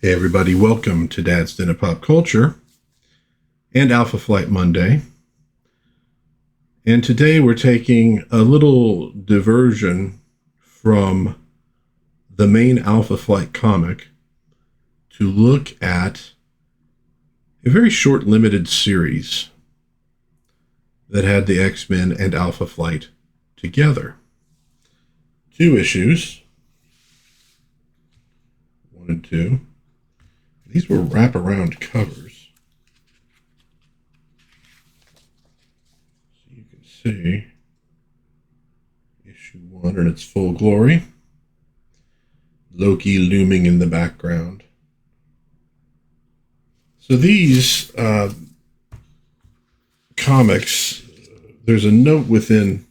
Hey everybody, welcome to Dad's Den of Pop Culture and Alpha Flight Monday. And today we're taking a little diversion from the main Alpha Flight comic to look at a very short limited series that had the X-Men and Alpha Flight together. 2 issues, 1 and 2. These were wraparound covers. So you can see issue 1 in its full glory. Loki looming in the background. So these comics, there's a note within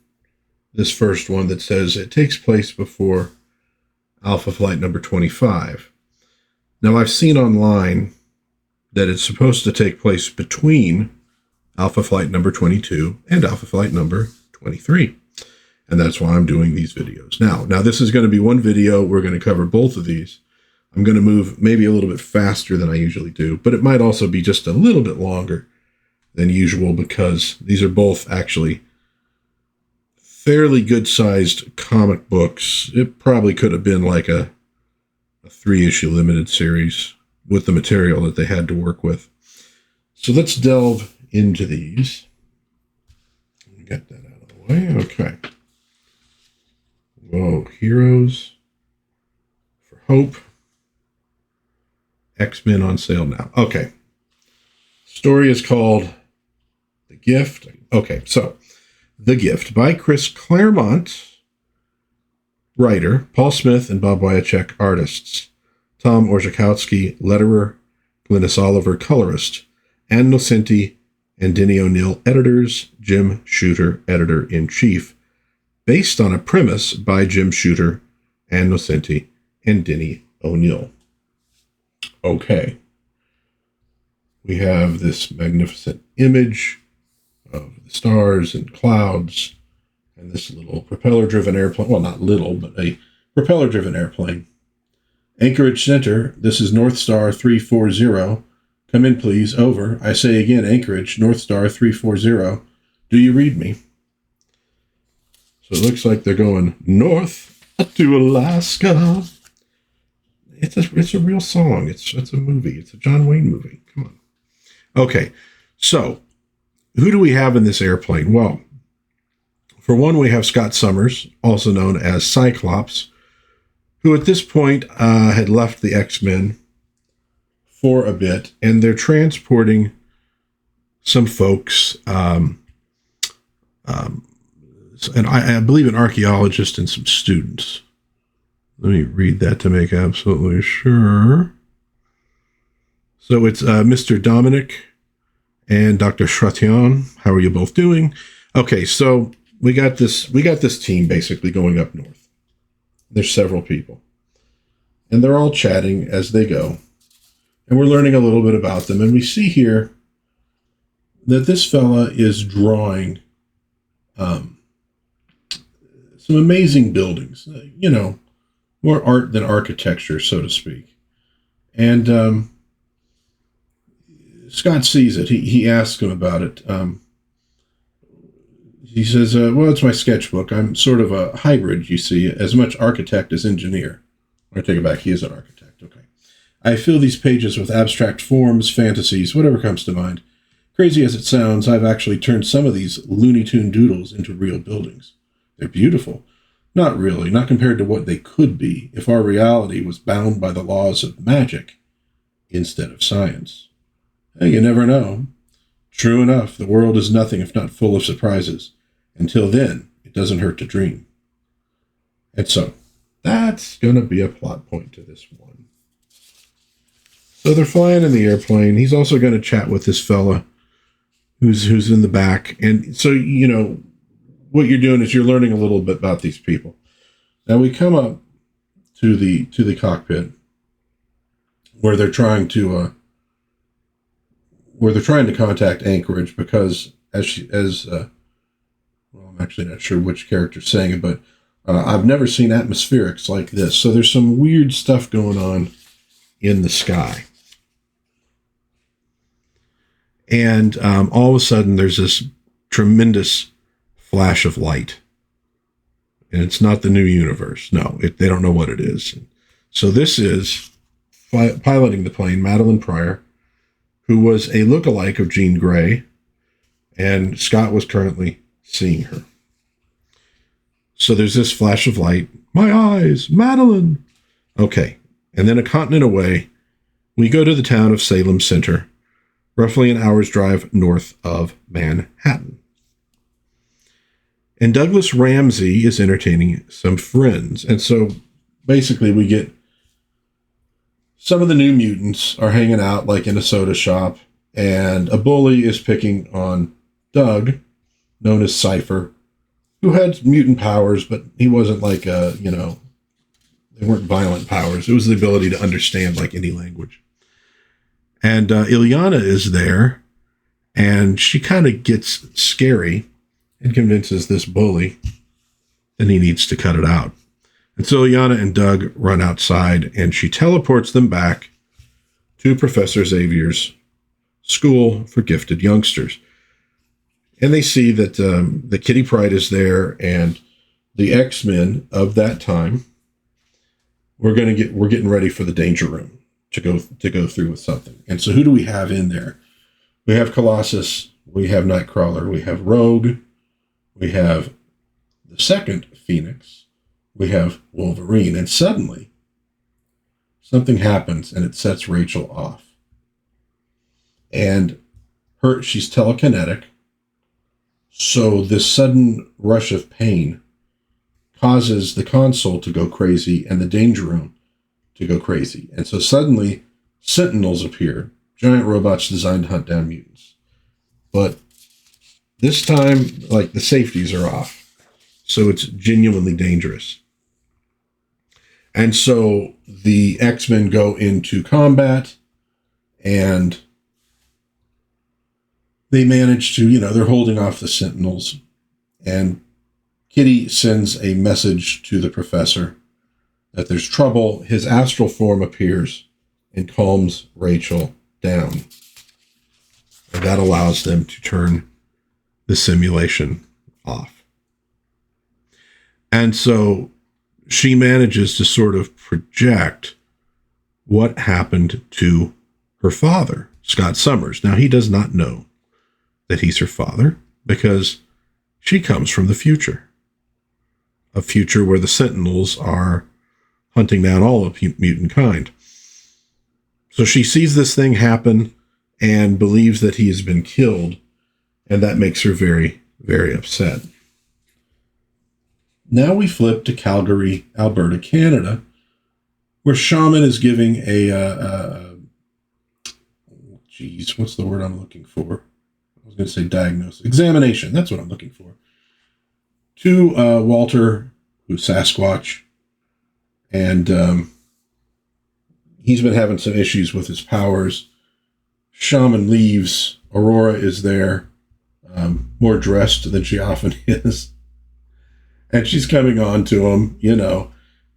this first one that says it takes place before Alpha Flight number 25. Now, I've seen online that it's supposed to take place between Alpha Flight number 22 and Alpha Flight number 23. And that's why I'm doing these videos. Now this is going to be one video. We're going to cover both of these. I'm going to move maybe a little bit faster than I usually do, but it might also be just a little bit longer than usual because these are both actually fairly good-sized comic books. It probably could have been like a 3-issue limited series with the material that they had to work with. So let's delve into these. Get that out of the way. Okay. Whoa, Heroes for Hope. X-Men on sale now. Okay. Story is called The Gift. Okay, so The Gift by Chris Claremont, writer, Paul Smith and Bob Wyacek, artists, Tom Orzechowski, letterer, Glynis Oliver, colorist, Ann Nocenti and Denny O'Neil, editors, Jim Shooter, editor-in-chief, based on a premise by Jim Shooter, Ann Nocenti, and Denny O'Neil. Okay. We have this magnificent image of the stars and clouds and this little propeller-driven airplane. Well, not little, but a propeller-driven airplane. Anchorage Center, this is North Star 340. Come in, please. Over. I say again, Anchorage, North Star 340. Do you read me? So it looks like they're going north to Alaska. It's a real song. It's a movie. It's a John Wayne movie. Come on. Okay, so who do we have in this airplane? Well, for one, we have Scott Summers, also known as Cyclops, who at this point had left the X-Men for a bit, and they're transporting some folks, and I believe an archaeologist and some students. Let me read that to make absolutely sure. So it's Mr. Dominic and Dr. Chrétien. How are you both doing? Okay, so we got this team basically going up north. There's several people. And they're all chatting as they go. And we're learning a little bit about them. And we see here that this fella is drawing some amazing buildings. More art than architecture, so to speak. And Scott sees it. He asks him about it. He says, well, it's my sketchbook. I'm sort of a hybrid, you see, as much architect as engineer. I take it back. He is an architect. Okay. I fill these pages with abstract forms, fantasies, whatever comes to mind. Crazy as it sounds, I've actually turned some of these Looney Tune doodles into real buildings. They're beautiful. Not really, not compared to what they could be if our reality was bound by the laws of magic instead of science. Hey, you never know. True enough, the world is nothing if not full of surprises. Until then, it doesn't hurt to dream. And so, that's going to be a plot point to this one. So they're flying in the airplane. He's also going to chat with this fella who's in the back. And so, what you're doing is you're learning a little bit about these people. Now we come up to the cockpit where they're trying to contact Anchorage because well, I'm actually not sure which character's saying it, but I've never seen atmospherics like this. So there's some weird stuff going on in the sky. And all of a sudden, there's this tremendous flash of light. And it's not the new universe. No, they don't know what it is. So this is piloting the plane, Madeline Pryor, who was a lookalike of Jean Grey, and Scott was currently seeing her. So there's this flash of light. My eyes, Madeline. Okay. And then a continent away, we go to the town of Salem Center, roughly an hour's drive north of Manhattan. And Douglas Ramsey is entertaining some friends. And so basically we get some of the New Mutants are hanging out like in a soda shop, and a bully is picking on Doug, known as Cypher, who had mutant powers, but he wasn't like they weren't violent powers. It was the ability to understand like any language. And Illyana is there, and she kind of gets scary and convinces this bully that he needs to cut it out. And so Illyana and Doug run outside, and she teleports them back to Professor Xavier's school for gifted youngsters. And they see that the Kitty Pryde is there, and the X-Men of that time. We're getting ready for the Danger Room to go through with something. And so who do we have in there? We have Colossus, we have Nightcrawler, we have Rogue, we have the second Phoenix, we have Wolverine. And suddenly something happens and it sets Rachel off. And she's telekinetic. So this sudden rush of pain causes the console to go crazy and the Danger Room to go crazy. And so suddenly Sentinels appear, giant robots designed to hunt down mutants. But this time, like, the safeties are off. So it's genuinely dangerous. And so the X-Men go into combat, and they manage to, they're holding off the Sentinels. And Kitty sends a message to the professor that there's trouble. His astral form appears and calms Rachel down. And that allows them to turn the simulation off. And so she manages to sort of project what happened to her father, Scott Summers. Now, he does not know that he's her father because she comes from the future. A future where the Sentinels are hunting down all of mutant kind. So she sees this thing happen and believes that he has been killed, and that makes her very, very upset. Now we flip to Calgary, Alberta, Canada, where Shaman is giving what's the word I'm looking for? I was going to say diagnosis. Examination, that's what I'm looking for. To Walter, who's Sasquatch, and he's been having some issues with his powers. Shaman leaves. Aurora is there, more dressed than she often is. And she's coming on to him,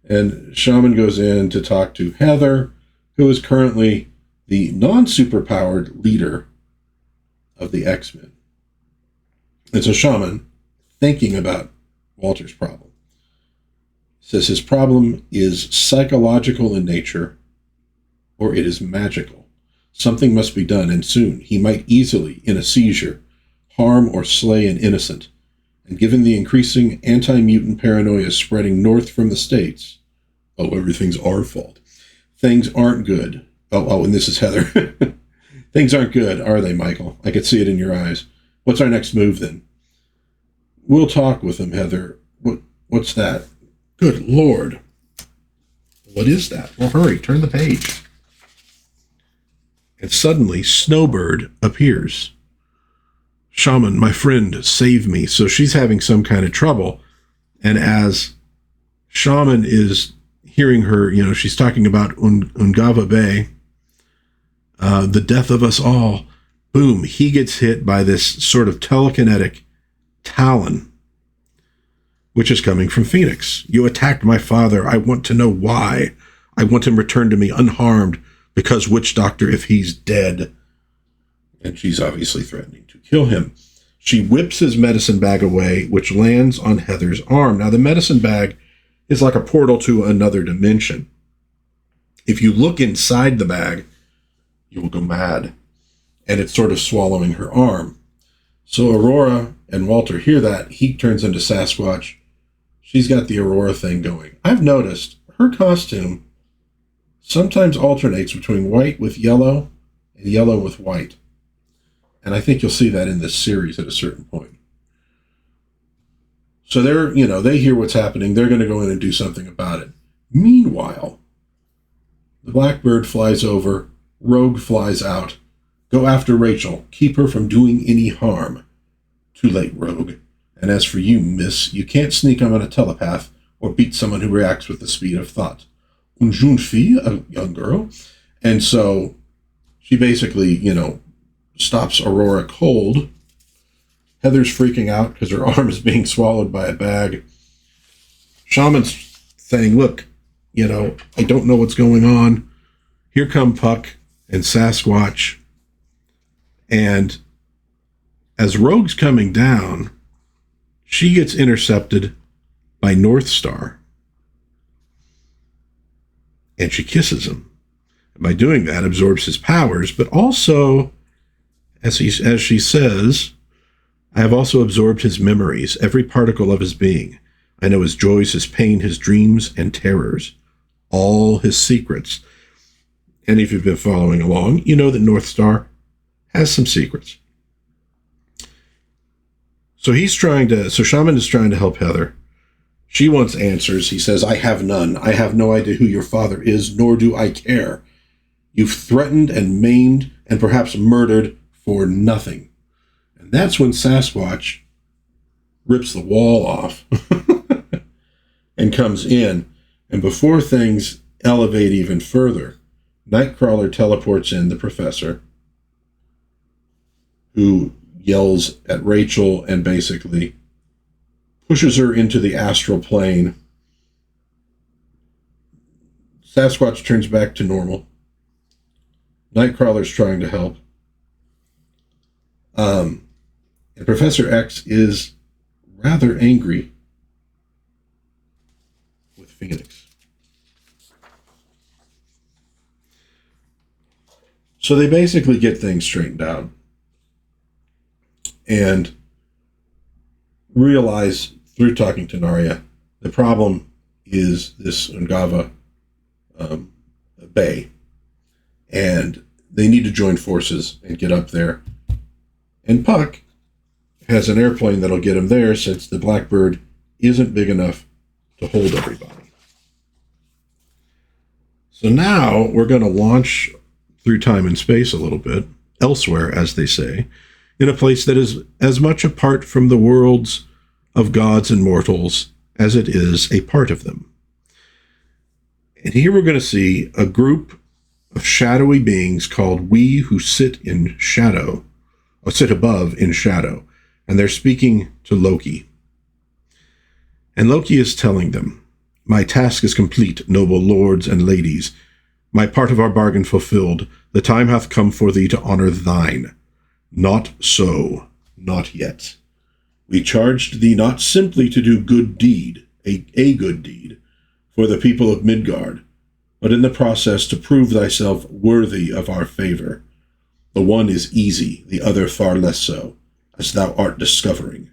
and Shaman goes in to talk to Heather, who is currently the non-superpowered leader of the X-Men. And so Shaman, thinking about Walter's problem, says his problem is psychological in nature, or it is magical. Something must be done, and soon. He might easily, in a seizure, harm or slay an innocent. And given the increasing anti-mutant paranoia spreading north from the States, everything's our fault. Things aren't good. And this is Heather. Things aren't good, are they, Michael? I could see it in your eyes. What's our next move, then? We'll talk with him, Heather. What's that? Good Lord. What is that? Well, hurry, turn the page. And suddenly, Snowbird appears. Shaman, my friend, save me. So she's having some kind of trouble. And as Shaman is hearing her, she's talking about Ungava Bay, the death of us all. Boom, he gets hit by this sort of telekinetic talon, which is coming from Phoenix. You attacked my father. I want to know why. I want him returned to me unharmed because Witch Doctor, if he's dead, and she's obviously threatening to kill him. She whips his medicine bag away, which lands on Heather's arm. Now, the medicine bag is like a portal to another dimension. If you look inside the bag, you will go mad. And it's sort of swallowing her arm. So Aurora and Walter hear that. He turns into Sasquatch. She's got the Aurora thing going. I've noticed her costume sometimes alternates between white with yellow and yellow with white. And I think you'll see that in this series at a certain point. So they hear what's happening. They're going to go in and do something about it. Meanwhile, the Blackbird flies over. Rogue flies out. Go after Rachel. Keep her from doing any harm. Too late, Rogue. And as for you, miss, you can't sneak on a telepath or beat someone who reacts with the speed of thought. Une jeune fille, a young girl. And so she basically, stops Aurora cold. Heather's freaking out because her arm is being swallowed by a bag. Shaman's saying, look, I don't know what's going on. Here come Puck and Sasquatch. And as Rogue's coming down, she gets intercepted by North Star. And she kisses him. And by doing that, absorbs his powers, but also, as she says, I have also absorbed his memories, every particle of his being. I know his joys, his pain, his dreams and terrors, all his secrets. And if you've been following along, you know that North Star has some secrets. So Shaman is trying to help Heather. She wants answers. He says, I have none. I have no idea who your father is, nor do I care. You've threatened and maimed and perhaps murdered for nothing. And that's when Sasquatch rips the wall off and comes in. And before things elevate even further, Nightcrawler teleports in the professor, who yells at Rachel and basically pushes her into the astral plane. Sasquatch turns back to normal. Nightcrawler's trying to help. And Professor X is rather angry with Phoenix. So they basically get things straightened out and realize through talking to Narya, the problem is this Ungava Bay. And they need to join forces and get up there. And Puck has an airplane that'll get him there, since the Blackbird isn't big enough to hold everybody. So now we're going to launch through time and space a little bit, elsewhere, as they say, in a place that is as much apart from the worlds of gods and mortals as it is a part of them. And here we're going to see a group of shadowy beings called We Who Sit in Shadow, or sit above in shadow. And they're speaking to Loki. And Loki is telling them, my task is complete, noble lords and ladies. My part of our bargain fulfilled. The time hath come for thee to honor thine. Not so, not yet. We charged thee not simply to do good deed, a good deed, for the people of Midgard, but in the process to prove thyself worthy of our favor. The one is easy, the other far less so, as thou art discovering.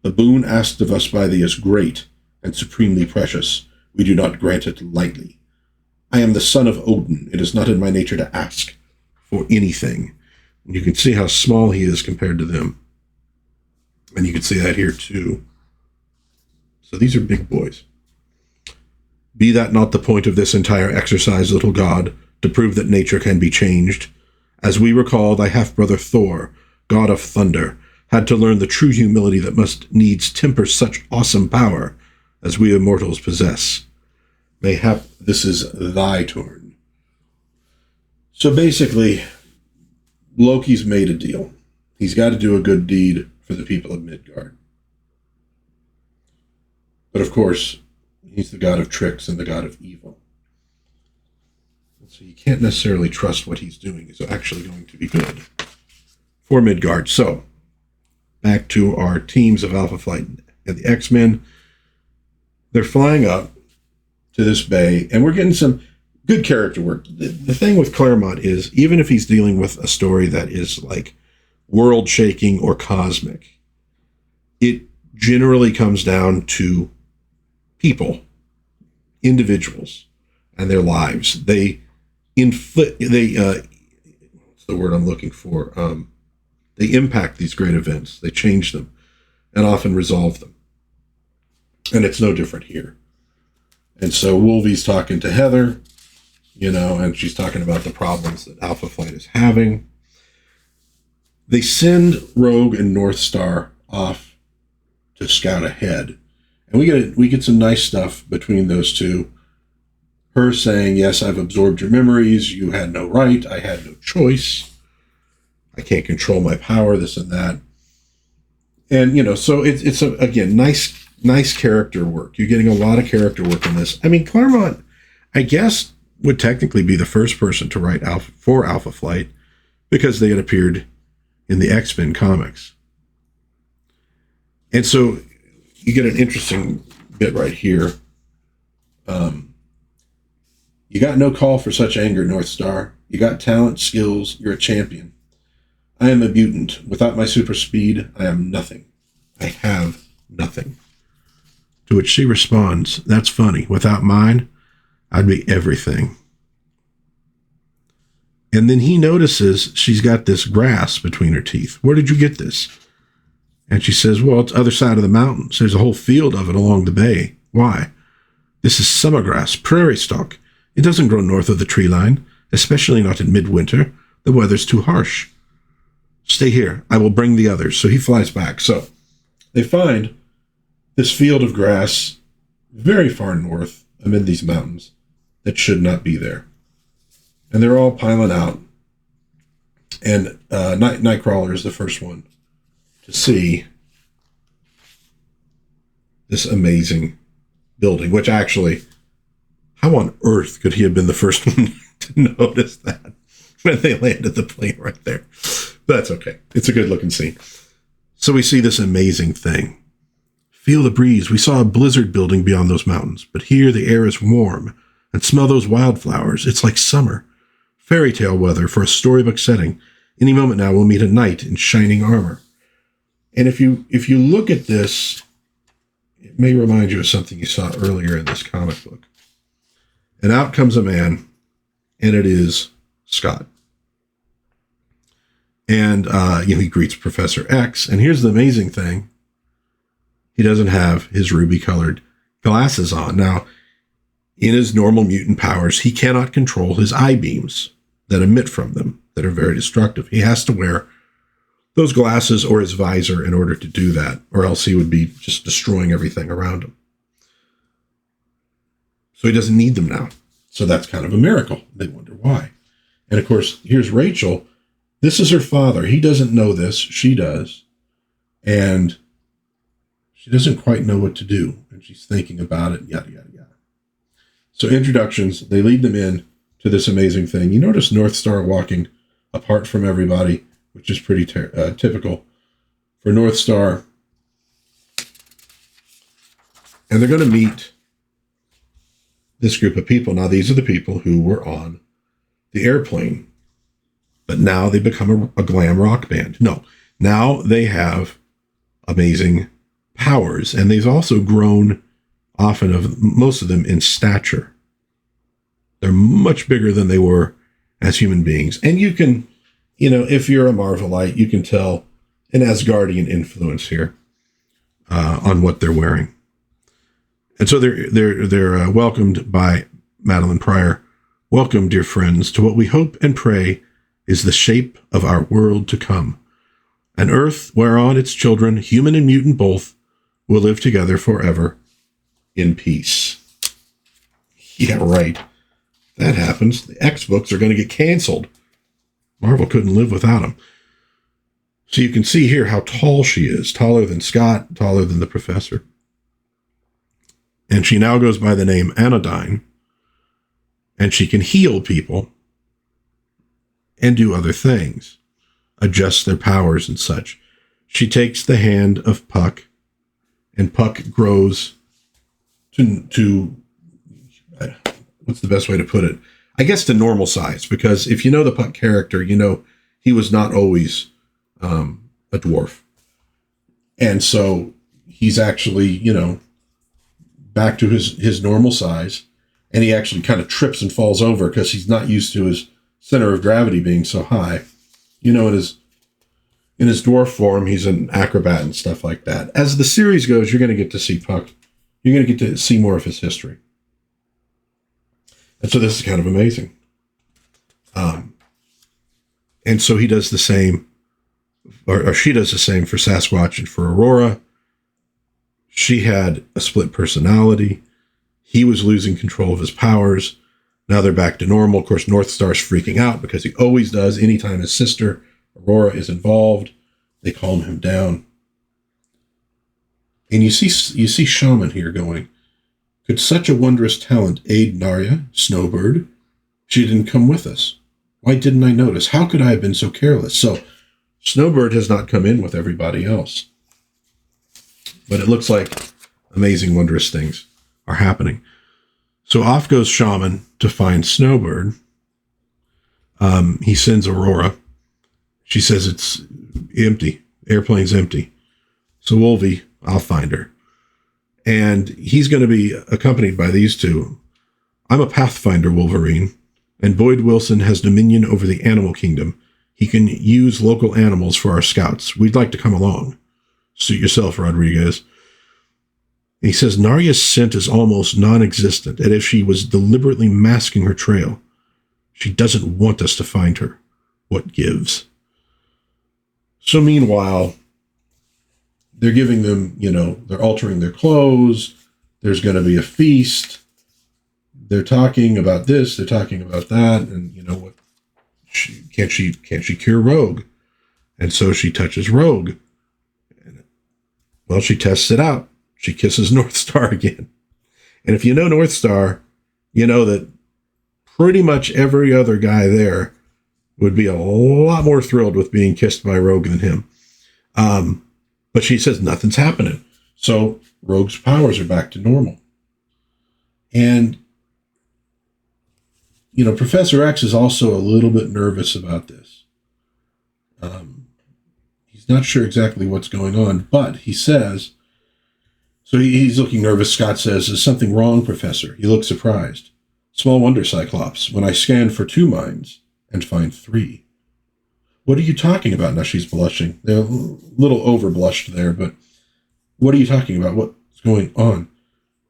The boon asked of us by thee is great and supremely precious. We do not grant it lightly. I am the son of Odin. It is not in my nature to ask for anything. And you can see how small he is compared to them. And you can see that here too. So these are big boys. Be that not the point of this entire exercise, little god, to prove that nature can be changed. As we recall, thy half-brother Thor, god of thunder, had to learn the true humility that must needs temper such awesome power as we immortals possess. Mayhap this is thy turn. So basically, Loki's made a deal. He's got to do a good deed for the people of Midgard. But of course, he's the god of tricks and the god of evil. So you can't necessarily trust what he's doing is actually going to be good for Midgard. So back to our teams of Alpha Flight and the X-Men. They're flying up to this bay, and we're getting some good character work. The thing with Claremont is, even if he's dealing with a story that is like world-shaking or cosmic, it generally comes down to people, individuals, and their lives. What's the word I'm looking for? They impact these great events. They change them and often resolve them. And it's no different here. And so Wolvie's talking to Heather, and she's talking about the problems that Alpha Flight is having. They send Rogue and North Star off to scout ahead. And we get some nice stuff between those two. Her saying, yes, I've absorbed your memories. You had no right. I had no choice. I can't control my power, this and that. And, so it's again, nice character work. You're getting a lot of character work in this. I mean, Claremont, I guess, would technically be the first person to write for Alpha Flight because they had appeared in the X-Men comics. And so you get an interesting bit right here. You got no call for such anger, North Star. You got talent, skills. You're a champion. I am a mutant. Without my super speed, I am nothing. I have nothing. To which she responds, that's funny. Without mine, I'd be everything. And then he notices she's got this grass between her teeth. Where did you get this? And she says, well, it's the other side of the mountains. There's a whole field of it along the bay. Why? This is summer grass, prairie stock. It doesn't grow north of the tree line, especially not in midwinter. The weather's too harsh. Stay here. I will bring the others. So he flies back. So they find this field of grass very far north amid these mountains that should not be there. And they're all piling out. And Nightcrawler is the first one to see this amazing building, which actually, how on earth could he have been the first one to notice that when they landed the plane right there? But that's okay. It's a good looking scene. So we see this amazing thing. Feel the breeze. We saw a blizzard building beyond those mountains, but here the air is warm, and smell those wildflowers. It's like summer. Fairy tale weather for a storybook setting. Any moment now we'll meet a knight in shining armor. And if you look at this, it may remind you of something you saw earlier in this comic book. And out comes a man, and it is Scott. And he greets Professor X. And here's the amazing thing. He doesn't have his ruby-colored glasses on. Now, in his normal mutant powers, he cannot control his eye beams that emit from them that are very destructive. He has to wear those glasses or his visor in order to do that, or else he would be just destroying everything around him. So he doesn't need them now. So that's kind of a miracle. They wonder why. And of course, here's Rachel. This is her father. He doesn't know this. She does. And she doesn't quite know what to do. And she's thinking about it, yada, yada, yada. So introductions, they lead them in to this amazing thing. You notice North Star walking apart from everybody, which is pretty typical for North Star. And they're going to meet this group of people. Now, these are the people who were on the airplane, but now they become a glam rock band. No, now they have amazing powers, and they've also grown most of them in stature. They're much bigger than they were as human beings. And you can, if you're a Marvelite, you can tell an Asgardian influence here on what they're wearing. And so they're welcomed by Madeline Pryor. Welcome, dear friends, to what we hope and pray is the shape of our world to come. An earth whereon its children, human and mutant both, will live together forever in peace. Yeah, right. That happens. The X books are going to get canceled. Marvel couldn't live without them. So you can see here how tall she is. Taller than Scott, taller than the professor. And she now goes by the name Anodyne. and she can heal people and do other things, adjust their powers and such. She takes the hand of Puck, and Puck grows to what's the best way to put it? I guess to normal size, because if you know the Puck character, you know he was not always a dwarf. And so he's actually, back to his normal size, and he actually kind of trips and falls over because he's not used to his center of gravity being so high. In his dwarf form, he's an acrobat and stuff like that. As the series goes, you're going to get to see Puck. You're going to get to see more of his history. And so this is kind of amazing. And so he does the same, or she does the same for Sasquatch and for Aurora. She had a split personality. He was losing control of his powers. Now they're back to normal. Of course, Northstar's freaking out because he always does. Anytime his sister, Aurora, is involved, they calm him down. And you see Shaman here going, could such a wondrous talent aid Narya, Snowbird? She didn't come with us. Why didn't I notice? How could I have been so careless? So Snowbird has not come in with everybody else. But it looks like amazing, wondrous things are happening. So off goes Shaman to find Snowbird. He sends Aurora. She says it's empty. Airplane's empty. So Wolvie, I'll find her. And he's going to be accompanied by these two. I'm a Pathfinder, Wolverine, and Boyd Wilson has dominion over the animal kingdom. He can use local animals for our scouts. We'd like to come along. Suit yourself, Rodriguez. He says Narya's scent is almost non-existent, and if she was deliberately masking her trail, she doesn't want us to find her. What gives? So meanwhile, they're giving them, they're altering their clothes. There's going to be a feast. They're talking about this. They're talking about that. And what? Can't she cure Rogue? And so she touches Rogue. And, well, she tests it out. She kisses Northstar again. And if you know Northstar, you know that pretty much every other guy there would be a lot more thrilled with being kissed by Rogue than him. But she says nothing's happening. So Rogue's powers are back to normal. And, Professor X is also a little bit nervous about this. He's not sure exactly what's going on, but he says, so he's looking nervous. Scott says, is something wrong, Professor? He looks surprised. Small wonder, Cyclops, when I scan for 2 minds and find 3. What are you talking about? Now she's blushing. They're a little over-blushed there, but what are you talking about? What's going on?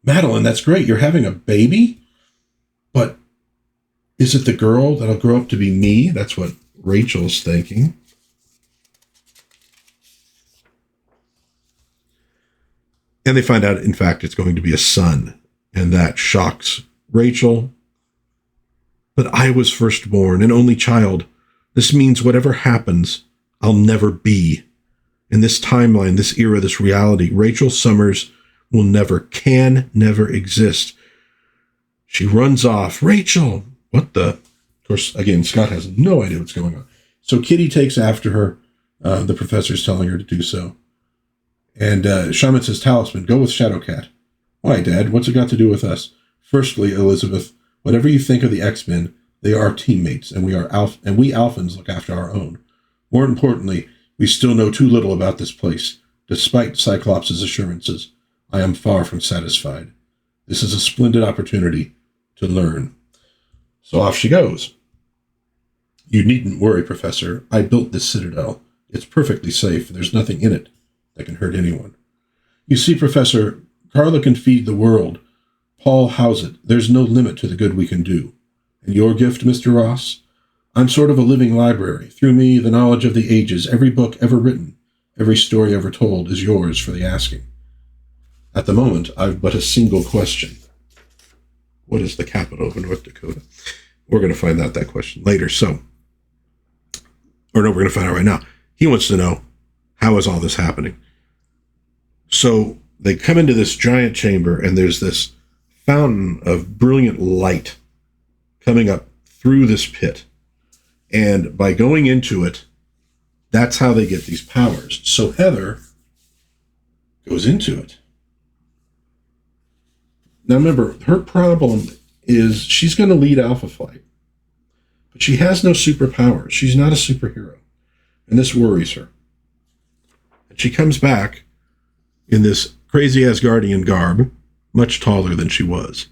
Madeline, that's great. You're having a baby? But is it the girl that'll grow up to be me? That's what Rachel's thinking. And they find out, in fact, it's going to be a son. And that shocks Rachel. But I was firstborn, an only child. This means whatever happens, I'll never be. In this timeline, this era, this reality, Rachel Summers will can never exist. She runs off. Rachel! What the? Of course, again, Scott has no idea what's going on. So Kitty takes after her. The professor's telling her to do so. And Shaman says, Talisman, go with Shadowcat. Why, Dad? What's it got to do with us? Firstly, Elizabeth, whatever you think of the X-Men, they are teammates, and we Alphans look after our own. More importantly, we still know too little about this place. Despite Cyclops' assurances, I am far from satisfied. This is a splendid opportunity to learn. So off she goes. You needn't worry, Professor. I built this citadel. It's perfectly safe. There's nothing in it that can hurt anyone. You see, Professor, Carla can feed the world. Paul house it. There's no limit to the good we can do. And your gift, Mr. Ross? I'm sort of a living library. Through me, the knowledge of the ages, every book ever written, every story ever told is yours for the asking. At the moment, I've but a single question. What is the capital of North Dakota? We're going to find out that question later. We're going to find out right now. He wants to know, how is all this happening? So they come into this giant chamber, and there's this fountain of brilliant light coming up through this pit. And by going into it, that's how they get these powers. So Heather goes into it. Now remember, her problem is she's going to lead Alpha Flight. But she has no superpowers. She's not a superhero. And this worries her. And she comes back in this crazy Asgardian garb, much taller than she was.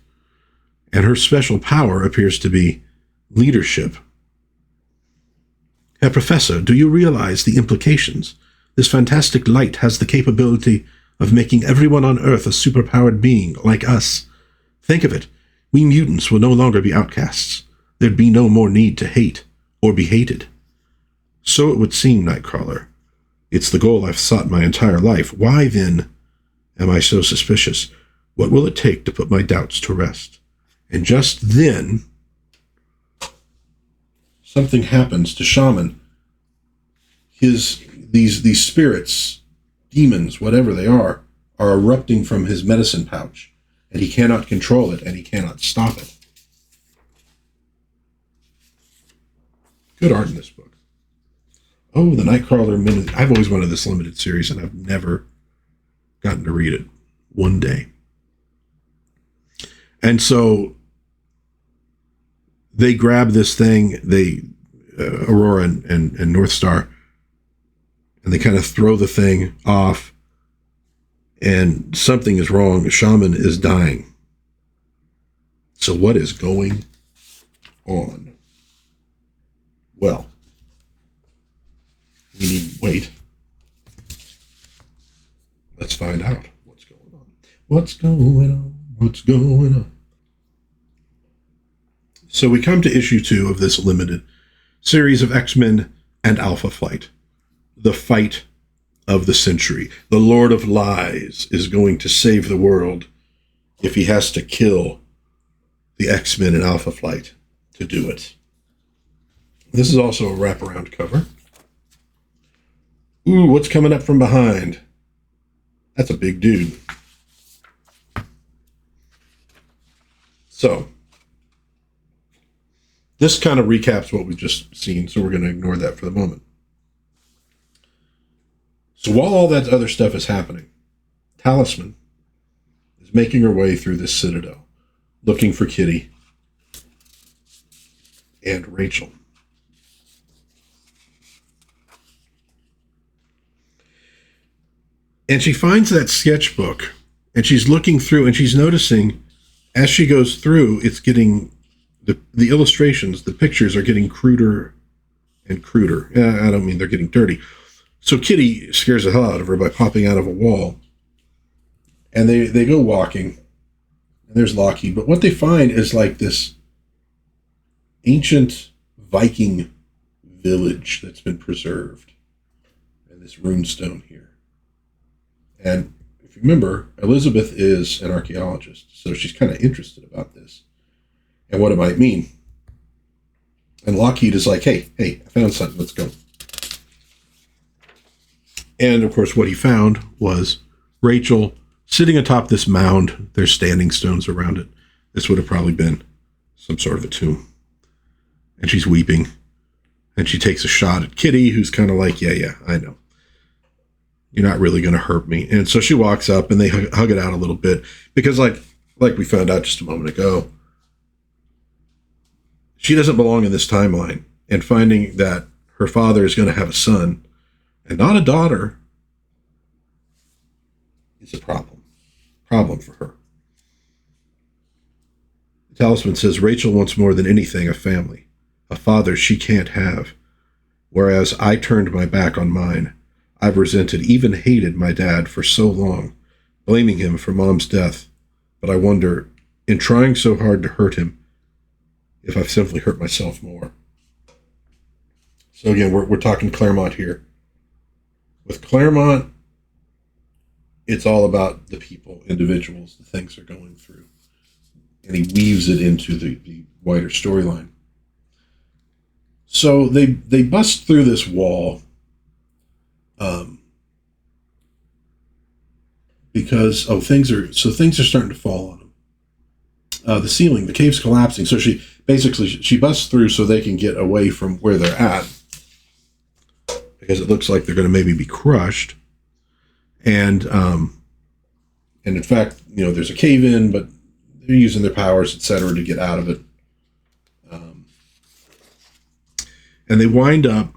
And her special power appears to be leadership. Herr Professor, do you realize the implications? This fantastic light has the capability of making everyone on Earth a superpowered being like us. Think of it. We mutants will no longer be outcasts. There'd be no more need to hate or be hated. So it would seem, Nightcrawler. It's the goal I've sought my entire life. Why, then, am I so suspicious? What will it take to put my doubts to rest? And just then, something happens to Shaman. These spirits, demons, whatever they are erupting from his medicine pouch. And he cannot control it, and he cannot stop it. Good art in this book. Oh, the Nightcrawler Minute. I've always wanted this limited series, and I've never gotten to read it one day. And so they grab this thing, Aurora and Northstar, and they kind of throw the thing off, and something is wrong. Shaman is dying. So what is going on? Well, we need to wait. Let's find out what's going on. What's going on? What's going on? So we come to issue 2 of this limited series of X-Men and Alpha Flight. The fight of the century. The Lord of Lies is going to save the world if he has to kill the X-Men and Alpha Flight to do it. This is also a wraparound cover. Ooh, what's coming up from behind? That's a big dude. So, this kind of recaps what we've just seen, so we're going to ignore that for the moment. So while all that other stuff is happening, Talisman is making her way through this citadel, looking for Kitty and Rachel. And she finds that sketchbook, and she's looking through, and she's noticing, as she goes through, it's getting, the illustrations, the pictures are getting cruder and cruder. I don't mean they're getting dirty. So Kitty scares the hell out of her by popping out of a wall. And they go walking, and there's Loki. But what they find is like this ancient Viking village that's been preserved. And this runestone here. And if you remember, Elizabeth is an archaeologist, so she's kind of interested about this and what it might mean. And Lockheed is like, hey, I found something, let's go. And of course, what he found was Rachel sitting atop this mound. There's standing stones around it. This would have probably been some sort of a tomb. And she's weeping. And she takes a shot at Kitty, who's kind of like, yeah, I know. You're not really going to hurt me. And so she walks up and they hug it out a little bit. Because like we found out just a moment ago, she doesn't belong in this timeline. And finding that her father is going to have a son and not a daughter is a problem for her. The talisman says Rachel wants more than anything a family, a father she can't have. Whereas I turned my back on mine. I've resented, even hated my dad for so long, blaming him for Mom's death. But I wonder, in trying so hard to hurt him, if I've simply hurt myself more. So again, we're talking Claremont here. With Claremont, it's all about the people, individuals, the things they're going through. And he weaves it into the wider storyline. So they bust through this wall because things are starting to fall on them. The ceiling, the cave's collapsing. So she basically she busts through so they can get away from where they're at, because it looks like they're going to maybe be crushed. And in fact, there's a cave in, but they're using their powers, etc., to get out of it. And they wind up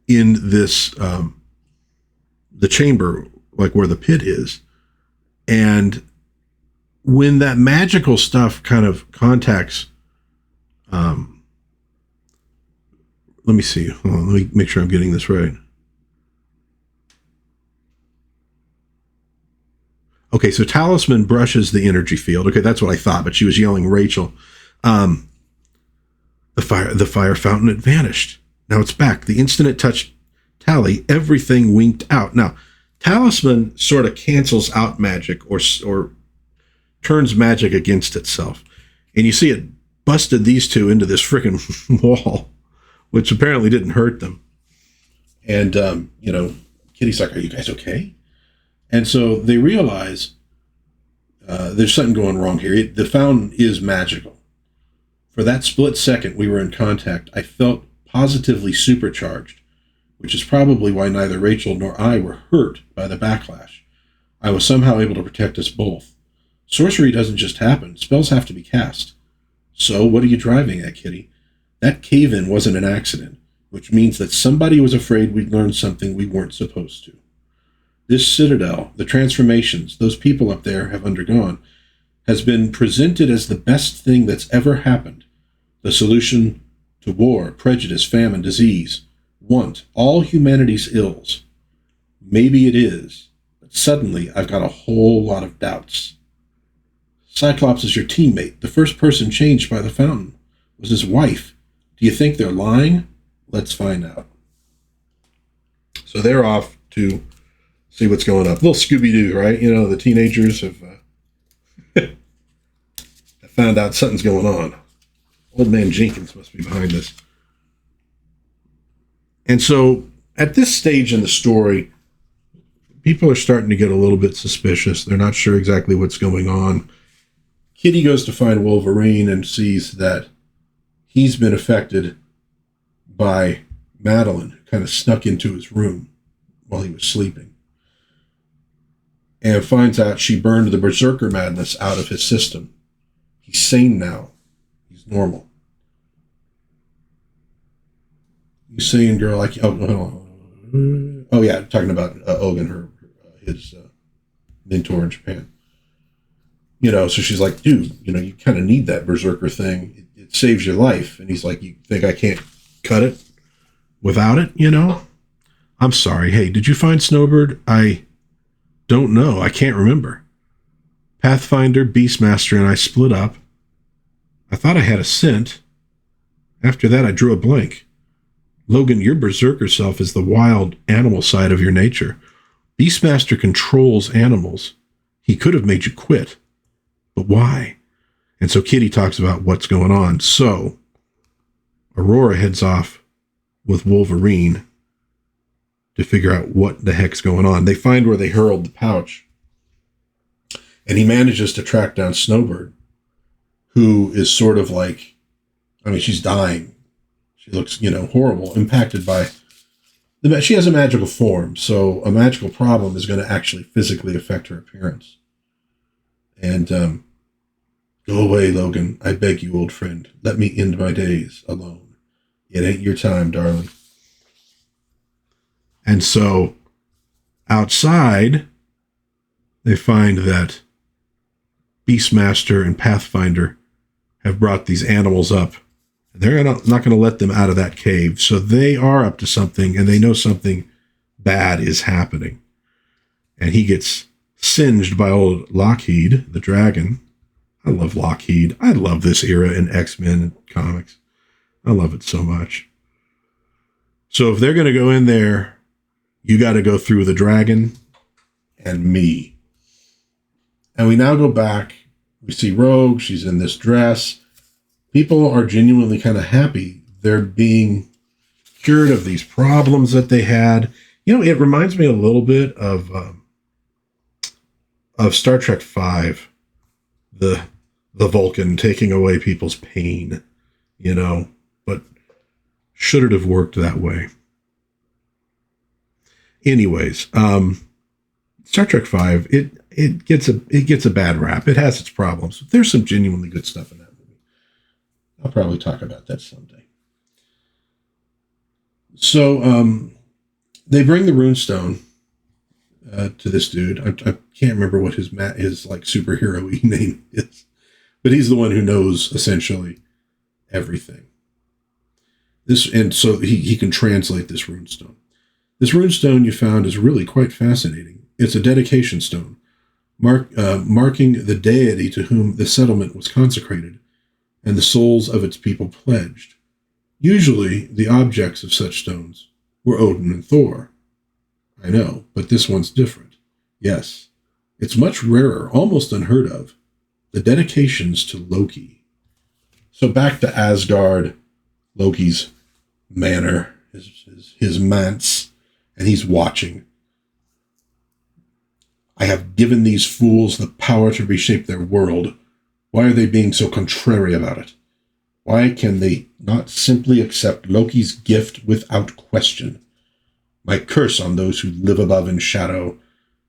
in this, the chamber, like where the pit is. And when that magical stuff kind of contacts, let me see. Hold on, let me make sure I'm getting this right. Okay, so Talisman brushes the energy field. Okay, that's what I thought, but she was yelling Rachel. The fire fountain had vanished. Now it's back. The instant it touched Tally, everything winked out. Now, Talisman sort of cancels out magic or turns magic against itself. And you see it busted these two into this freaking wall, which apparently didn't hurt them. And, Kitty's like, are you guys okay? And so they realize there's something going wrong here. The fountain is magical. For that split second we were in contact, I felt positively supercharged, which is probably why neither Rachel nor I were hurt by the backlash. I was somehow able to protect us both. Sorcery doesn't just happen. Spells have to be cast. So what are you driving at, Kitty? That cave-in wasn't an accident, which means that somebody was afraid we'd learn something we weren't supposed to. This citadel, the transformations those people up there have undergone, has been presented as the best thing that's ever happened. The solution to war, prejudice, famine, disease, want, all humanity's ills. Maybe it is, but suddenly I've got a whole lot of doubts. Cyclops is your teammate. The first person changed by the fountain was his wife. Do you think they're lying? Let's find out. So they're off to see what's going on. Little Scooby-Doo, right? The teenagers have found out something's going on. Old man Jenkins must be behind this. And so at this stage in the story, people are starting to get a little bit suspicious. They're not sure exactly what's going on. Kitty goes to find Wolverine and sees that he's been affected by Madeline, who kind of snuck into his room while he was sleeping, and finds out she burned the berserker madness out of his system. He's sane now. He's normal. You sane, girl? Like, oh yeah, talking about Ogun, his mentor in Japan. So she's like, dude, you kind of need that berserker thing. It saves your life. And he's like, you think I can't cut it without it? I'm sorry. Hey, did you find Snowbird? I don't know. I can't remember. Pathfinder, Beastmaster, and I split up. I thought I had a scent. After that, I drew a blank. Logan, your berserker self is the wild animal side of your nature. Beastmaster controls animals. He could have made you quit. But why? And so Kitty talks about what's going on. So Aurora heads off with Wolverine to figure out what the heck's going on. They find where they hurled the pouch. And he manages to track down Snowbird, who is sort of like, she's dying. She looks, horrible, impacted by she has a magical form. So a magical problem is going to actually physically affect her appearance. And go away, Logan. I beg you, old friend. Let me end my days alone. It ain't your time, darling. And so outside, they find that Beastmaster and Pathfinder have brought these animals up. They're not going to let them out of that cave. So they are up to something, and they know something bad is happening. And he gets singed by old Lockheed, the dragon. I love Lockheed. I love this era in X-Men comics. I love it so much. So if they're going to go in there, you got to go through the dragon and me. And we now go back. We see Rogue. She's in this dress. People are genuinely kind of happy. They're being cured of these problems that they had. It reminds me a little bit of Star Trek V, the the Vulcan taking away people's pain, but should it have worked that way? Anyways, Star Trek V, it gets a bad rap. It has its problems. There's some genuinely good stuff in that movie. I'll probably talk about that someday. So they bring the runestone to this dude. I can't remember what his like superhero-y name is, but he's the one who knows essentially everything. And so he can translate this runestone. This runestone you found is really quite fascinating. It's a dedication stone, marking the deity to whom the settlement was consecrated and the souls of its people pledged. Usually, the objects of such stones were Odin and Thor. I know, but this one's different. Yes, it's much rarer, almost unheard of. The dedication's to Loki. So back to Asgard, Loki's manor, his manse, and he's watching. I have given these fools the power to reshape their world. Why are they being so contrary about it? Why can they not simply accept Loki's gift without question? My curse on those who live above in shadow.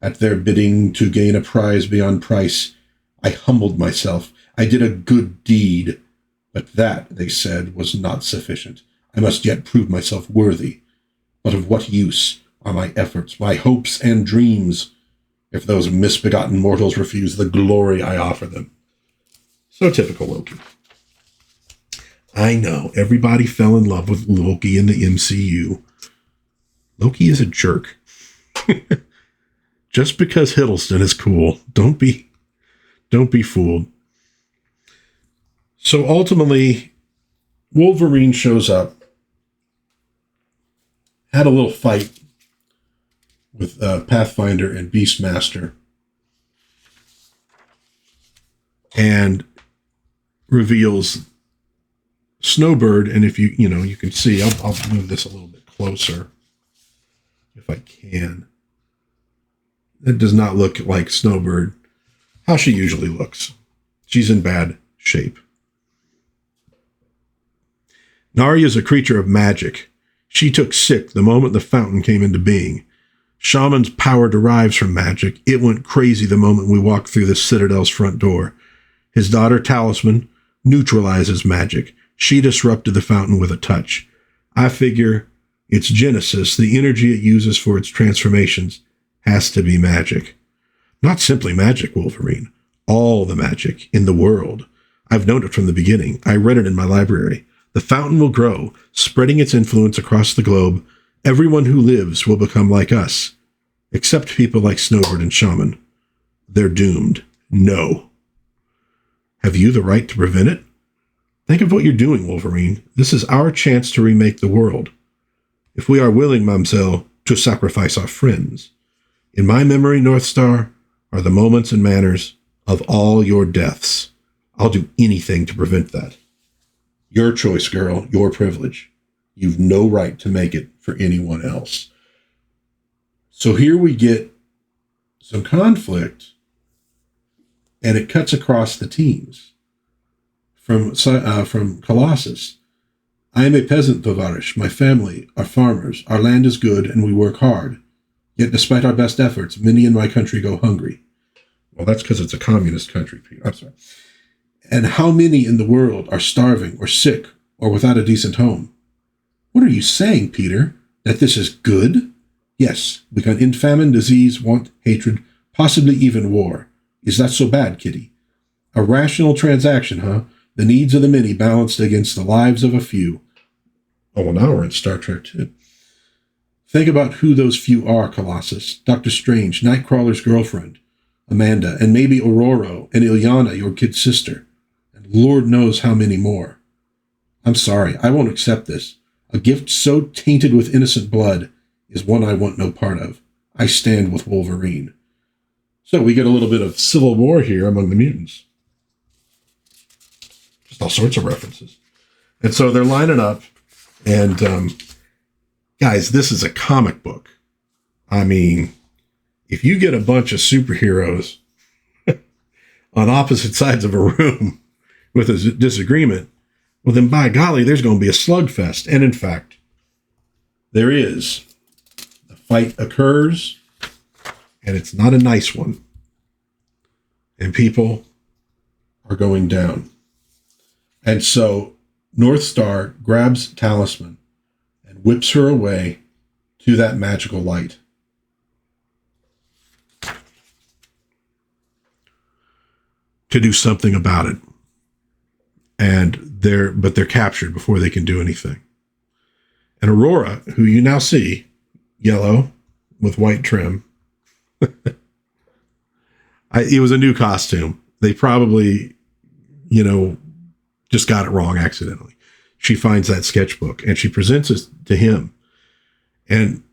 At their bidding to gain a prize beyond price, I humbled myself. I did a good deed. But that, they said, was not sufficient. I must yet prove myself worthy. But of what use are my efforts, my hopes and dreams, if those misbegotten mortals refuse the glory I offer them? So typical Loki. I know, everybody fell in love with Loki in the MCU. Loki is a jerk. Just because Hiddleston is cool, don't be fooled. So ultimately, Wolverine shows up, had a little fight with Pathfinder and Beastmaster, and reveals Snowbird. And if you can see, I'll move this a little bit closer if I can. It does not look like Snowbird, how she usually looks. She's in bad shape. Narya is a creature of magic. She took sick the moment the fountain came into being. Shaman's power derives from magic. It went crazy the moment we walked through the Citadel's front door. His daughter, Talisman, neutralizes magic. She disrupted the fountain with a touch. I figure its genesis, the energy it uses for its transformations, has to be magic. Not simply magic, Wolverine. All the magic in the world. I've known it from the beginning. I read it in my library. The fountain will grow, spreading its influence across the globe. Everyone who lives will become like us, except people like Snowbird and Shaman. They're doomed. No. Have you the right to prevent it? Think of what you're doing, Wolverine. This is our chance to remake the world. If we are willing, Mamselle, to sacrifice our friends. In my memory, Northstar, are the moments and manners of all your deaths. I'll do anything to prevent that. Your choice, girl, your privilege. You've no right to make it for anyone else. So here we get some conflict, and it cuts across the teams. From Colossus. I am a peasant, Tovarish. My family are farmers. Our land is good, and we work hard. Yet despite our best efforts, many in my country go hungry. Well, that's because it's a communist country, Peter. I'm sorry. And how many in the world are starving or sick or without a decent home? What are you saying, Peter? That this is good? Yes, we can end famine, disease, want, hatred, possibly even war. Is that so bad, Kitty? A rational transaction, huh? The needs of the many balanced against the lives of a few. Oh, well, now we're in Star Trek, too. Think about who those few are, Colossus. Dr. Strange, Nightcrawler's girlfriend, Amanda, and maybe Aurora and Ilyana, your kid sister. And Lord knows how many more. I'm sorry, I won't accept this. A gift so tainted with innocent blood is one I want no part of. I stand with Wolverine. So we get a little bit of civil war here among the mutants. Just all sorts of references. And so they're lining up, and guys, this is a comic book. I mean, if you get a bunch of superheroes on opposite sides of a room with a disagreement, well, then by golly, there's going to be a slugfest. And in fact, there is. The fight occurs, and it's not a nice one. And people are going down. And so North Star grabs Talisman and whips her away to that magical light. To do something about it. And they're captured before they can do anything. And Aurora, who you now see, yellow with white trim. It was a new costume. They probably, just got it wrong accidentally. She finds that sketchbook and she presents it to him. And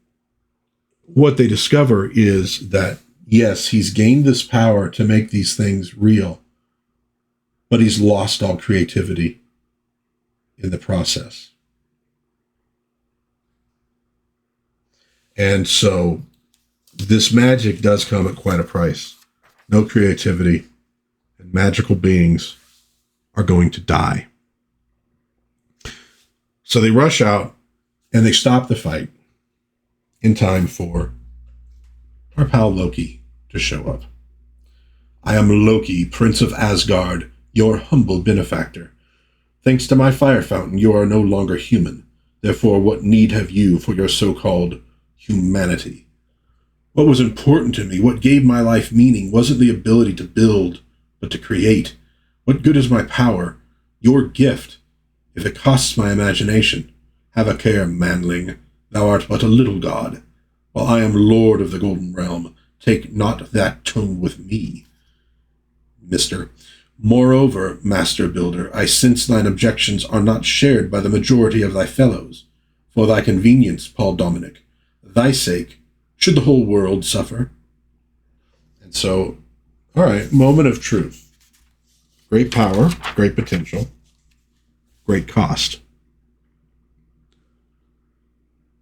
what they discover is that, yes, he's gained this power to make these things real, but he's lost all creativity in the process. And so this magic does come at quite a price. No creativity, and magical beings are going to die. So they rush out and they stop the fight in time for our pal Loki to show up. I am Loki, Prince of Asgard, your humble benefactor. Thanks to my fire fountain, you are no longer human. Therefore, what need have you for your so-called humanity? What was important to me, what gave my life meaning, wasn't the ability to build, but to create. What good is my power, your gift, if it costs my imagination? Have a care, manling. Thou art but a little god, while I am lord of the golden realm. Take not that tone with me, mister. Moreover, master builder, I sense thine objections are not shared by the majority of thy fellows. For thy convenience, Paul Dominic, thy sake, should the whole world suffer? And so, all right, moment of truth. Great power, great potential, great cost.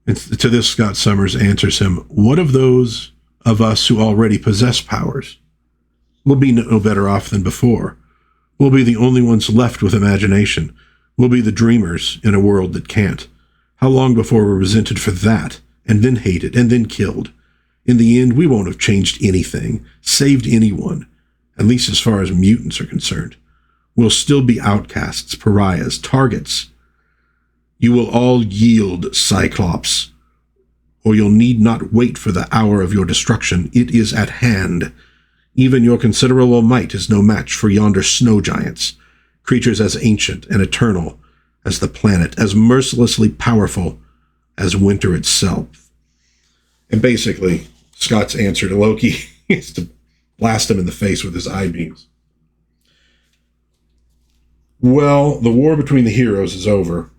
And to this, Scott Summers answers him, what of those of us who already possess powers? We'll be no better off than before. We'll be the only ones left with imagination. We'll be the dreamers in a world that can't. How long before we're resented for that, and then hated, and then killed? In the end, we won't have changed anything, saved anyone, at least as far as mutants are concerned. We'll still be outcasts, pariahs, targets. You will all yield, Cyclops, or you'll need not wait for the hour of your destruction. It is at hand. Even your considerable might is no match for yonder snow giants, creatures as ancient and eternal as the planet, as mercilessly powerful as winter itself. And basically, Scott's answer to Loki is to blast him in the face with his eye beams. Well, the war between the heroes is over,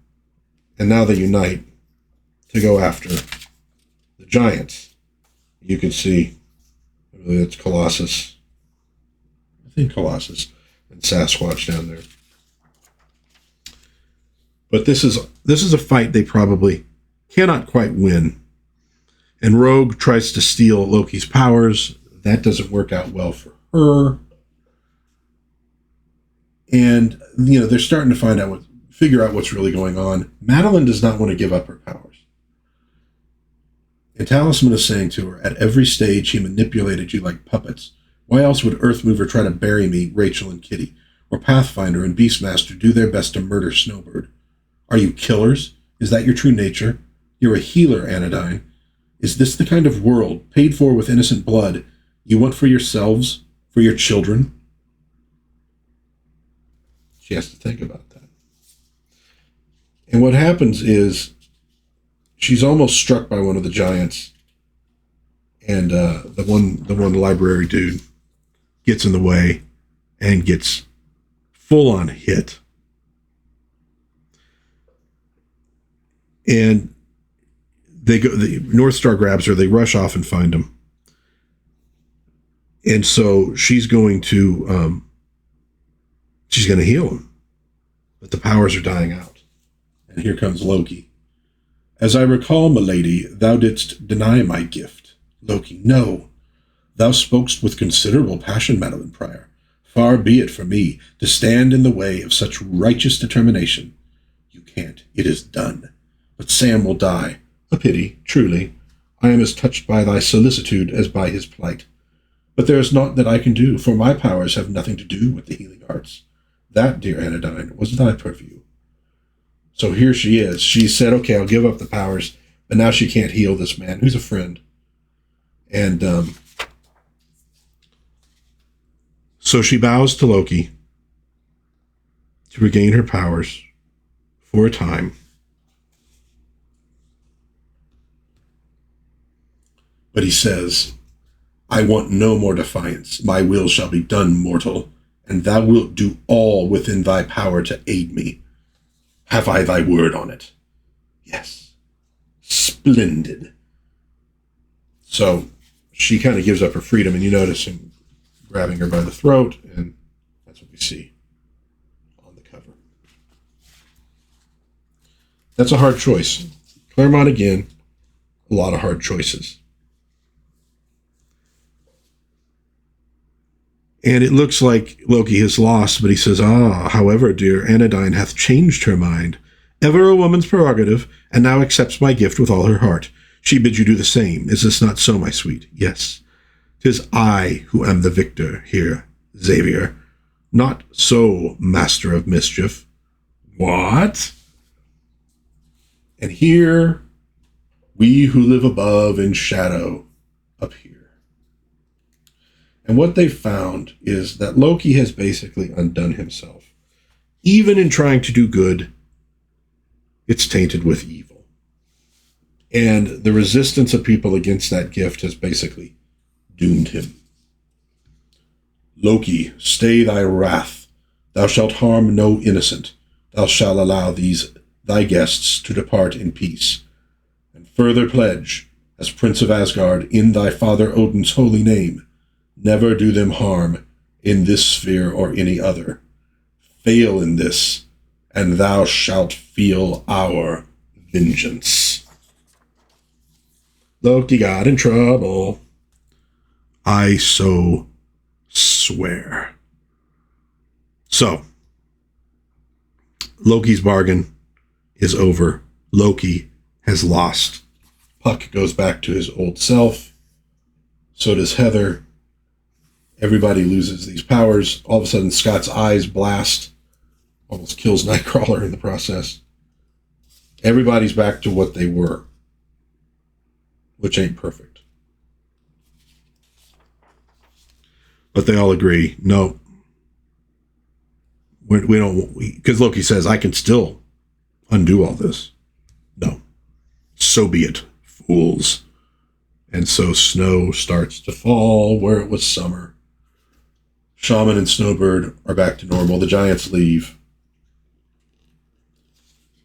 and now they unite to go after the giants. You can see it's Colossus. I think Colossus and Sasquatch down there. But this is a fight they probably cannot quite win. And Rogue tries to steal Loki's powers. That doesn't work out well for her. And, they're starting to figure out what's really going on. Madeline does not want to give up her powers. And Talisman is saying to her, at every stage he manipulated you like puppets. Why else would Earthmover try to bury me, Rachel and Kitty? Or Pathfinder and Beastmaster do their best to murder Snowbird? Are you killers? Is that your true nature? You're a healer, Anodyne. Is this the kind of world, paid for with innocent blood, you want for yourselves, for your children? She has to think about that. And what happens is she's almost struck by one of the giants, and the one library dude gets in the way and gets full on hit. And the North Star grabs her. They rush off and find him. And so she's going to heal him. But the powers are dying out. And here comes Loki. As I recall, milady, thou didst deny my gift. Loki, no. Thou spokest with considerable passion, Madeline Pryor. Far be it from me to stand in the way of such righteous determination. You can't. It is done. But Sam will die. A pity, truly. I am as touched by thy solicitude as by his plight. But there is naught that I can do, for my powers have nothing to do with the healing arts. That, dear Anodyne, was thy purview. So here she is. She said, okay, I'll give up the powers, but now she can't heal this man, who's a friend. And so she bows to Loki to regain her powers for a time. But he says, I want no more defiance. My will shall be done, mortal, and thou wilt do all within thy power to aid me. Have I thy word on it? Yes. Splendid. So she kind of gives up her freedom, and you notice him grabbing her by the throat, and that's what we see on the cover. That's a hard choice. Claremont, again, a lot of hard choices. And it looks like Loki has lost, but he says, however, dear Anodyne hath changed her mind. Ever a woman's prerogative, and now accepts my gift with all her heart. She bids you do the same. Is this not so, my sweet? Yes. 'Tis I who am the victor here, Xavier. Not so, master of mischief. What? And here, we who live above in shadow appear. And what they found is that Loki has basically undone himself. Even in trying to do good, it's tainted with evil. And the resistance of people against that gift has basically doomed him. Loki, stay thy wrath. Thou shalt harm no innocent. Thou shalt allow these thy guests to depart in peace. And further pledge, as Prince of Asgard, in thy father Odin's holy name, never do them harm in this sphere or any other. Fail in this, and thou shalt feel our vengeance. Loki got in trouble. I so swear. So, Loki's bargain is over. Loki has lost. Puck goes back to his old self. So does Heather. Everybody loses these powers. All of a sudden, Scott's eyes blast. Almost kills Nightcrawler in the process. Everybody's back to what they were, which ain't perfect. But they all agree, no, we don't, because Loki says, I can still undo all this. No. So be it, fools. And so snow starts to fall where it was summer. Shaman and Snowbird are back to normal. The giants leave.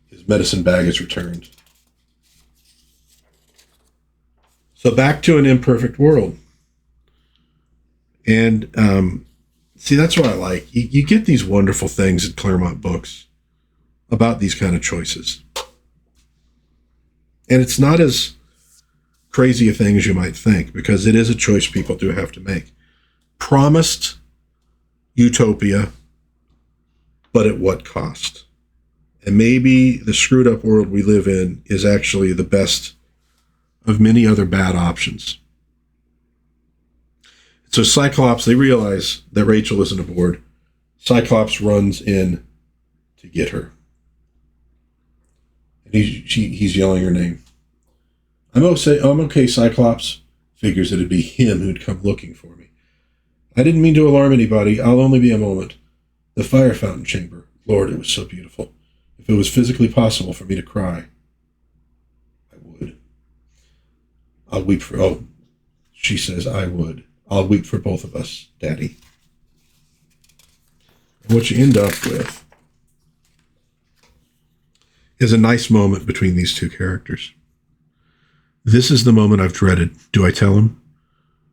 His medicine bag is returned. So back to an imperfect world. And see, that's what I like. You get these wonderful things in Claremont books about these kind of choices. And it's not as crazy a thing as you might think, because it is a choice people do have to make. Promised Utopia, but at what cost? And maybe the screwed up world we live in is actually the best of many other bad options. So Cyclops, they realize that Rachel isn't aboard. Cyclops runs in to get her. And he's yelling her name. I'm okay, Cyclops. Figures it'd be him who'd come looking for me. I didn't mean to alarm anybody. I'll only be a moment. The fire fountain chamber. Lord, it was so beautiful. If it was physically possible for me to cry, I would. I'll weep for... she says, I would. I'll weep for both of us, Daddy. And what you end up with is a nice moment between these two characters. This is the moment I've dreaded. Do I tell him?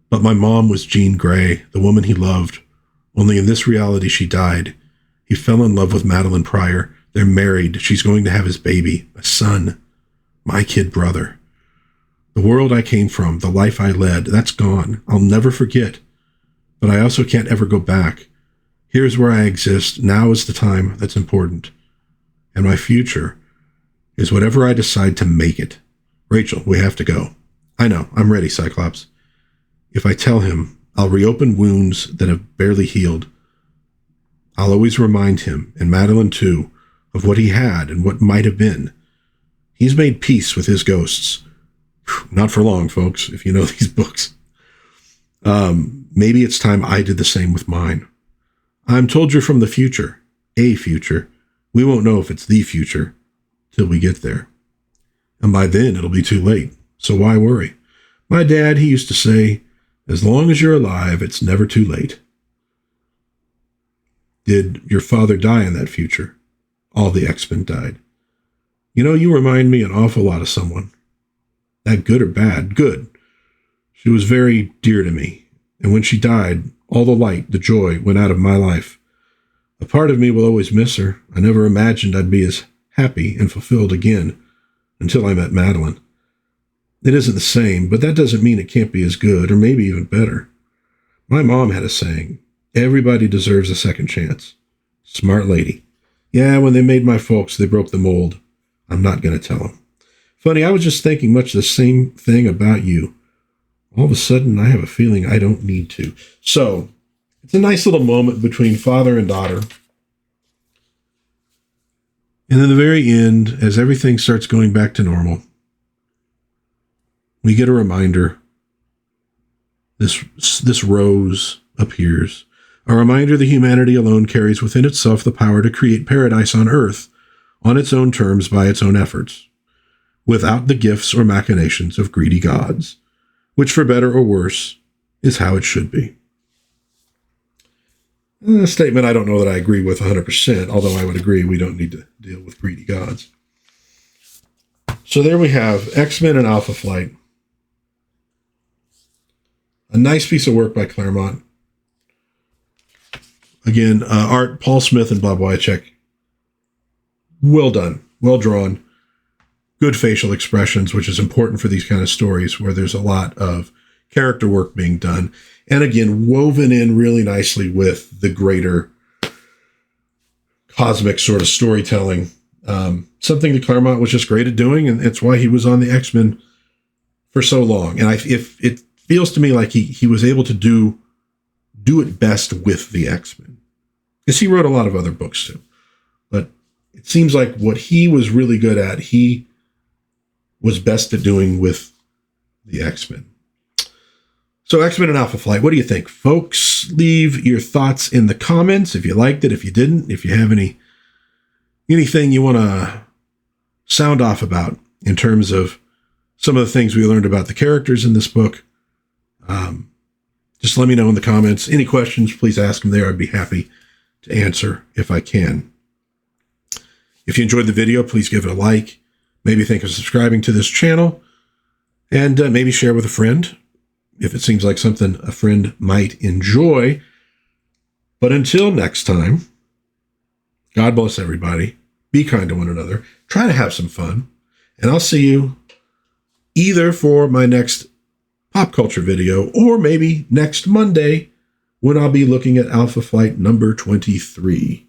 But my mom was Jean Grey, the woman he loved. Only in this reality she died. He fell in love with Madeline Pryor. They're married. She's going to have his baby, a son. My kid brother. The world I came from, the life I led, that's gone. I'll never forget. But I also can't ever go back. Here's where I exist. Now is the time that's important. And my future is whatever I decide to make it. Rachel, we have to go. I know. I'm ready, Cyclops. If I tell him, I'll reopen wounds that have barely healed. I'll always remind him, and Madeline too, of what he had and what might have been. He's made peace with his ghosts. Not for long, folks, if you know these books. Maybe it's time I did the same with mine. I'm told you're from the future, a future. We won't know if it's the future till we get there. And by then, it'll be too late, so why worry? My dad, he used to say, as long as you're alive, it's never too late. Did your father die in that future? All the X-Men died. You know, you remind me an awful lot of someone. That good or bad? Good. She was very dear to me, and when she died, all the light, the joy went out of my life. A part of me will always miss her. I never imagined I'd be as happy and fulfilled again until I met Madeline. It isn't the same, but that doesn't mean it can't be as good, or maybe even better. My mom had a saying, everybody deserves a second chance. Smart lady. Yeah, when they made my folks, they broke the mold. I'm not going to tell them. Funny, I was just thinking much the same thing about you. All of a sudden, I have a feeling I don't need to. So, it's a nice little moment between father and daughter. And in the very end, as everything starts going back to normal, we get a reminder. This rose appears. A reminder that humanity alone carries within itself the power to create paradise on earth on its own terms by its own efforts, without the gifts or machinations of greedy gods, which for better or worse is how it should be. A statement I don't know that I agree with 100%, although I would agree we don't need to deal with greedy gods. So there we have X-Men and Alpha Flight. A nice piece of work by Claremont. Again, art, Paul Smith and Bob Wycheck. Well done, well drawn. Good facial expressions, which is important for these kind of stories where there's a lot of character work being done. And again, woven in really nicely with the greater cosmic sort of storytelling. Something that Claremont was just great at doing, and it's why he was on the X-Men for so long. And if it feels to me like he was able to do it best with the X-Men. Because he wrote a lot of other books too. But it seems like what he was really good at, he was best at doing with the X-Men. So X-Men and Alpha Flight, what do you think? Folks, leave your thoughts in the comments if you liked it, if you didn't, if you have anything you want to sound off about in terms of some of the things we learned about the characters in this book. Just let me know in the comments. Any questions, please ask them there. I'd be happy to answer if I can. If you enjoyed the video, please give it a like. Maybe think of subscribing to this channel. And maybe share with a friend if it seems like something a friend might enjoy. But until next time, God bless everybody. Be kind to one another. Try to have some fun. And I'll see you either for my next pop culture video or maybe next Monday when I'll be looking at Alpha Flight number 23.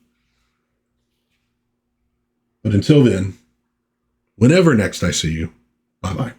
But until then, whenever next I see you, bye-bye.